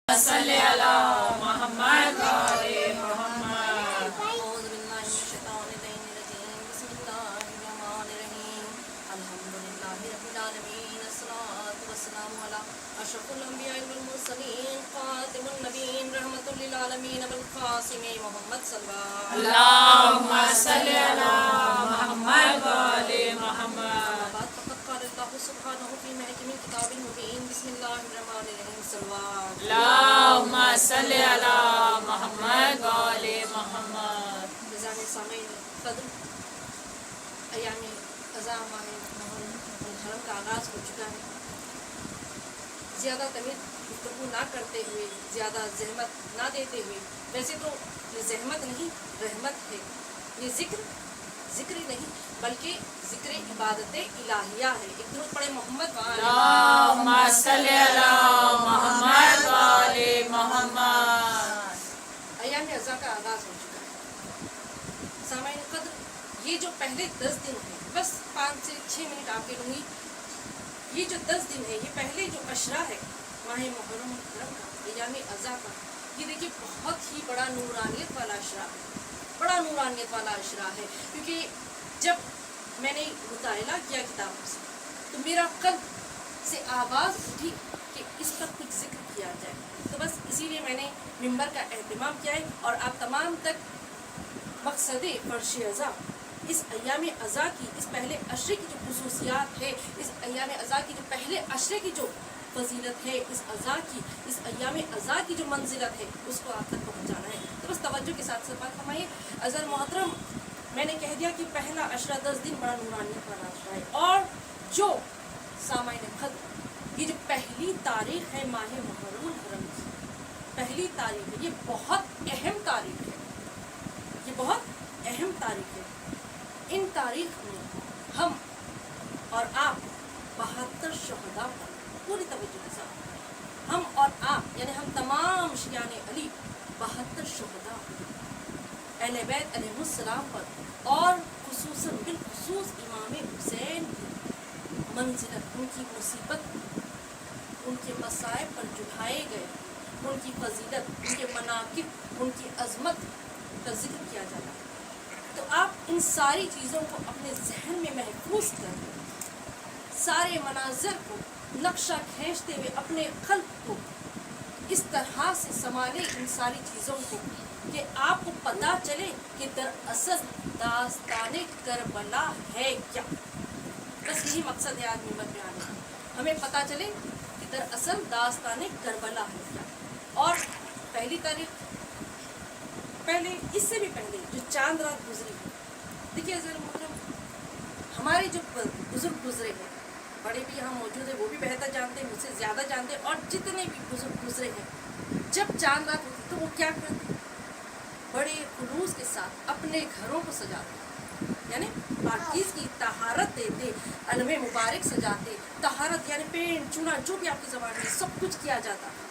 صلی علی محمد وعلی محمد. أعوذ بالله من الشيطان الرجيم. بسم الله الرحمن الرحيم. الحمد لله رب العالمين. الصلاة والسلام على أشرف الأنبياء والمرسلين خاتم النبيين رحمة للعالمين بالقاسم محمد صلى الله عليه وسلم. اللهم صل على محمد وعلی محمد. فقد قال الله سبحانه في محكم الكتاب المبين. بسم الله الرحمن الرحيم. صلى الله عليه وسلم. اللهم صل على محمد وعلی محمد. نظام سامعین قدر ایام اذاں ماہ محرم کا آغاز ہو چکا ہے. زیادہ طویل گفتگو نہ کرتے ہوئے، زیادہ زحمت نہ دیتے ہوئے، ویسے تو یہ زحمت نہیں رحمت ہے، یہ ذکر ہی نہیں بلکہ ذکر عبادت الہیہ ہے. ایک درود پڑھے محمد اللهم صل على محمد وعلی محمد. ایام اذاں کا آغاز ہو چکا ہے. سامعین قدر یہ جو پہلے 10 دن ہیں، بس 5 سے 6 منٹ آپ کے لوں گی. یہ جو 10 دن ہے، یہ پہلے جو عشرہ ہے ماہ محرم کا ایام اذاں کا، یہ دیکھیے بہت ہی بڑا نورانیت والا عشرہ ہے، بڑا نورانیت والا عشرہ ہے. کیونکہ جب میں نے مطالعہ کیا کتابوں سے تو میرا قلب سے آواز اٹھی کہ اس پر کچھ ذکر کیا جائے. تو بس اسی لیے میں نے ممبر کا اہتمام کیا ہے اور آپ تمام تک مقصد فرش اذاں، اس ایام اذاں کی، اس پہلے عشرے کی جو خصوصیات ہے، اس ایام اذاں کی جو پہلے عشرے کی جو فضیلت ہے، اس اذاں کی، اس ایام اذاں کی جو منزلت ہے، اس کو آپ تک پہنچانا ہے. تو بس توجہ کے ساتھ بات فرمائیے. اذر محترم، میں نے کہہ دیا کہ پہلا عشرہ 10 دن بڑا نورانیت والا عشرہ ہے. اور جو سامعین خط، یہ جو پہلی تاریخ ہے ماہ محرم الحرم کی، پہلی تاریخ ہے، یہ بہت اہم تاریخ ہے، یہ بہت اہم تاریخ ہے. ان تاریخ میں ہم اور آپ 72 شہداء پر پوری توجہ کے ساتھ، ہم اور آپ یعنی ہم تمام شیعان علی 72 شہداء اہل بیت علیہ السلام پر، اور خصوصاً بالخصوص امام حسین کی منزلت، ان کی مصیبت، ان کے مصائب پر جھٹائے گئے، ان کی فضیلت، ان کے مناقب، ان کی عظمت کا ذکر کیا جاتا ہے. تو آپ ان ساری چیزوں کو اپنے ذہن میں محفوظ کر لیں، سارے مناظر کو نقشہ کھینچتے ہوئے اپنے قلب کو اس طرح سے سنبھالیں ان ساری چیزوں کو کہ آپ کو پتہ چلے کہ دراصل داستان کربلا ہے کیا. بس یہی مقصد ہے آج ممبر پہ آنے کا، ہمیں پتہ چلے کہ دراصل داستان کربلا ہے کیا. اور پہلی تاریخ، پہلے اس سے بھی پہلے جو چاند رات گزری ہے، دیکھیے حضرت محترم، ہمارے جو بزرگ گزرے ہیں، بڑے بھی یہاں موجود ہیں، وہ بھی بہتر جانتے ہیں، مجھ سے زیادہ جانتے ہیں، اور جتنے بھی بزرگ گزرے ہیں، جب چاند رات ہوتی تو وہ کیا کرتے، بڑے خلوص کے ساتھ اپنے گھروں کو سجاتے، یعنی پاکیزگی طہارت دیتے، علم مبارک سجاتے، طہارت یعنی پینٹ چونا جو بھی آپ کی زبان میں سب کچھ کیا جاتا ہے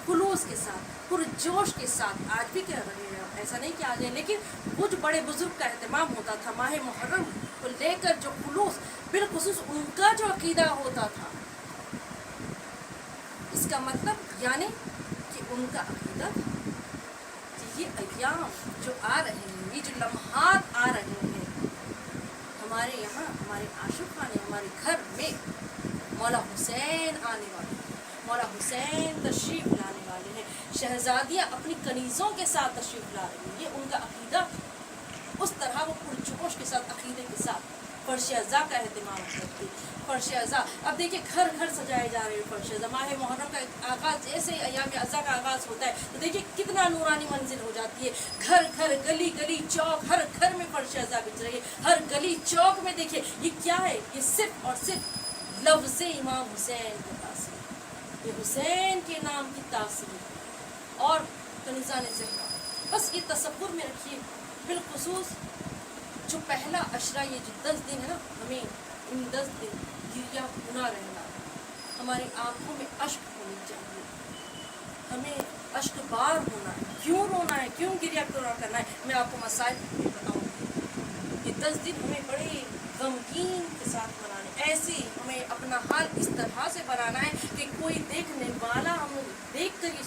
خلوص کے ساتھ، پرجوش کے ساتھ. آج بھی کہہ رہے ہیں، ایسا نہیں کہ آ جائے، لیکن کچھ بڑے بزرگ کا اہتمام ہوتا تھا ماہ محرم کو لے کر، جو خلوص بالخصوص ان کا جو عقیدہ ہوتا تھا. اس کا مطلب یعنی کہ ان کا عقیدہ تھا کہ یہ ایام جو آ رہے ہیں، یہ جو لمحات آ رہے ہیں، ہمارے یہاں، ہمارے عاشق خانے، ہمارے گھر میں مولا حسین آنے والے ہیں، مولا حسین تشریف لانے والے ہیں، شہزادیاں اپنی کنیزوں کے ساتھ تشریف لا رہی ہیں. یہ ان کا عقیدہ، اس طرح وہ پرجوش کے ساتھ، عقیدے کے ساتھ فرش اذاں کا اہتمام کرتے. فرش اذاں اب دیکھیے گھر گھر سجائے جا رہے ہیں. فرش اذاں ماہ محرم کا آغاز جیسے ایام اذاں کا آغاز ہوتا ہے تو دیکھیے کتنا نورانی منزل ہو جاتی ہے. گھر گھر، گلی گلی، چوک، ہر گھر میں فرش اذاں بچ رہی ہے. ہر گلی چوک میں دیکھیے یہ کیا ہے، یہ صرف اور صرف لفظ امام حسین کا تاثیر، یہ حسین کے نام کی تاثیر اور کنیزان زہرا. بس یہ تصور میں رکھیے، بالخصوص جو پہلا عشرہ، یہ جو 10 دن ہے نا، ہمیں ان 10 دن گریا بنا رہنا ہے. ہماری آنکھوں میں اشک ہونی چاہیے، ہمیں اشک بار ہونا ہے. کیوں رونا ہے، کیوں گریا کرنا ہے، میں آپ کو مسائل بتاؤں گی. یہ 10 دن ہمیں بڑے غمگین کے ساتھ منانے، ایسے ہمیں اپنا حال اس طرح سے بنانا ہے کہ کوئی دیکھنے والا ہم دیکھ کر یہ